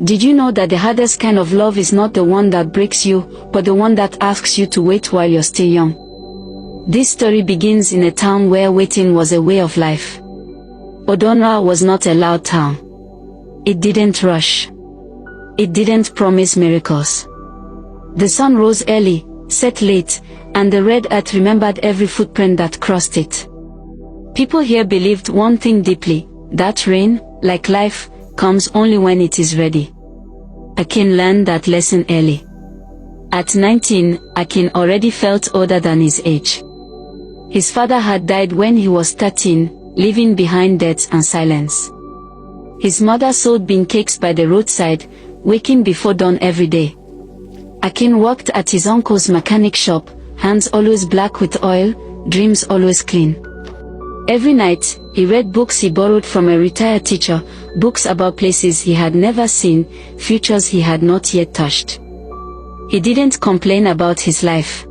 Did you know that the hardest kind of love is not the one that breaks you, but the one that asks you to wait while you're still young? This story begins in a town where waiting was a way of life. Odonra was not a loud town. It didn't rush. It didn't promise miracles. The sun rose early, set late, and the red earth remembered every footprint that crossed it. People here believed one thing deeply, that rain, like life, comes only when it is ready. Akin learned that lesson early. At 19, Akin already felt older than his age. His father had died when he was 13, leaving behind death and silence. His mother sold bean cakes by the roadside, waking before dawn every day. Akin worked at his uncle's mechanic shop, hands always black with oil, dreams always clean. Every night, he read books he borrowed from a retired teacher, books about places he had never seen, futures he had not yet touched. He didn't complain about his life.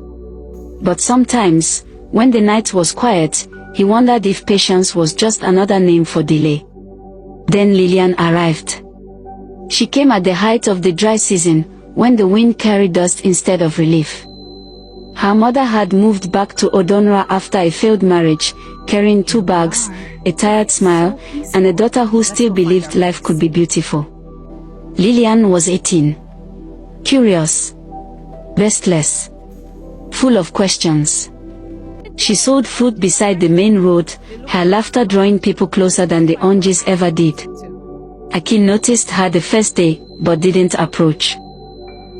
But sometimes, when the night was quiet, he wondered if patience was just another name for delay. Then Lillian arrived. She came at the height of the dry season, when the wind carried dust instead of relief. Her mother had moved back to Odonra after a failed marriage, carrying 2 bags, a tired smile, and a daughter who still believed life could be beautiful. Lillian was 18. Curious. Restless. Full of questions. She sold fruit beside the main road, her laughter drawing people closer than the oranges ever did. Akin noticed her the first day, but didn't approach.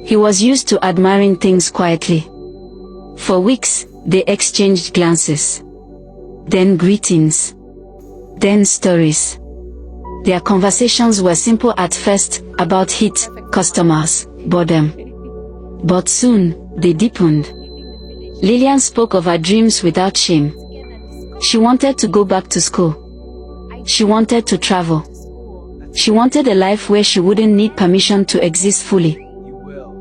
He was used to admiring things quietly. For weeks, they exchanged glances. Then greetings. Then stories. Their conversations were simple at first, about heat, customers, boredom. But soon, they deepened. Lillian spoke of her dreams without shame. She wanted to go back to school. She wanted to travel. She wanted a life where she wouldn't need permission to exist fully.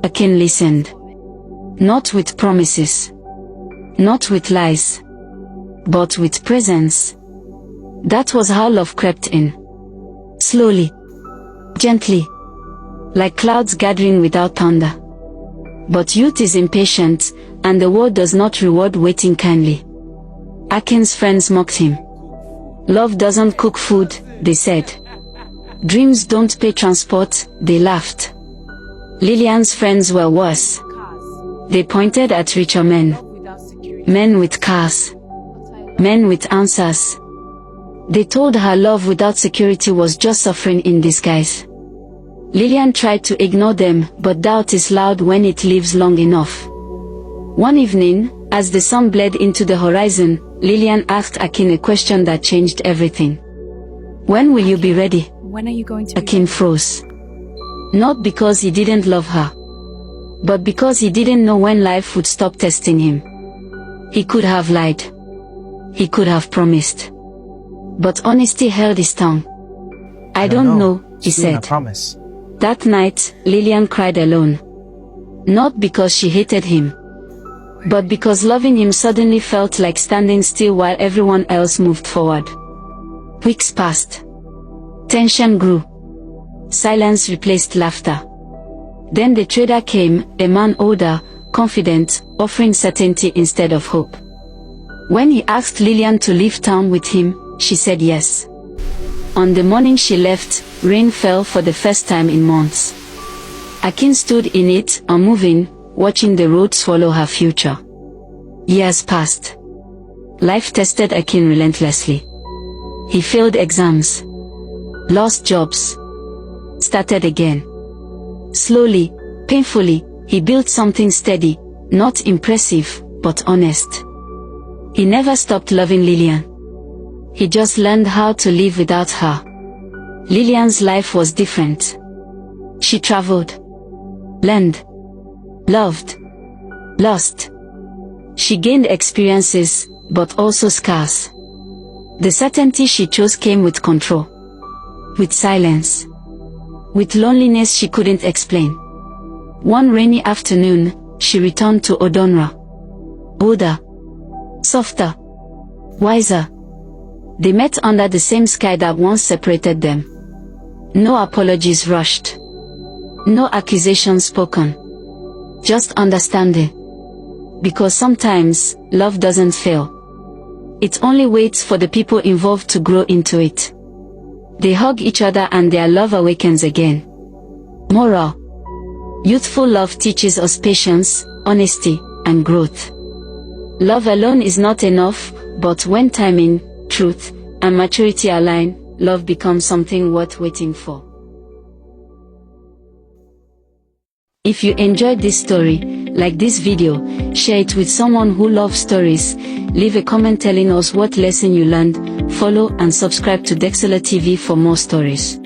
Akin listened. Not with promises. Not with lies. But with presence. That was how love crept in. Slowly. Gently. Like clouds gathering without thunder. But youth is impatient, and the world does not reward waiting kindly. Akin's friends mocked him. Love doesn't cook food, they said. Dreams don't pay transport, they laughed. Lillian's friends were worse. They pointed at richer men. Men with cars. Men with answers. They told her love without security was just suffering in disguise. Lillian tried to ignore them, but doubt is loud when it lives long enough. One evening, as the sun bled into the horizon, Lillian asked Akin a question that changed everything. When will you be ready? When are you going to be Akin froze. Not because he didn't love her, but because he didn't know when life would stop testing him. He could have lied. He could have promised. But honesty held his tongue. I don't know, he Soon, said. I promise. That night, Lillian cried alone. Not because she hated him, but because loving him suddenly felt like standing still while everyone else moved forward. Weeks passed. Tension grew. Silence replaced laughter. Then the trader came, a man older, confident, offering certainty instead of hope. When he asked Lillian to leave town with him, she said yes. On the morning she left, rain fell for the first time in months. Akin stood in it, unmoving, watching the road swallow her future. Years passed. Life tested Akin relentlessly. He failed exams. Lost jobs. Started again. Slowly, painfully, he built something steady, not impressive, but honest. He never stopped loving Lillian. He just learned how to live without her. Lillian's life was different. She traveled. Learned. Loved. Lost. She gained experiences, but also scars. The certainty she chose came with control. With silence. With loneliness she couldn't explain. One rainy afternoon, she returned to Odonra. Older. Softer. Wiser. They met under the same sky that once separated them. No apologies rushed. No accusation spoken. Just understanding. Because sometimes, love doesn't fail. It only waits for the people involved to grow into it. They hug each other and their love awakens again. Moral: youthful love teaches us patience, honesty, and growth. Love alone is not enough, but when timing, truth, and maturity align, love becomes something worth waiting for. If you enjoyed this story, like this video, share it with someone who loves stories, leave a comment telling us what lesson you learned, follow and subscribe to Dexela TV for more stories.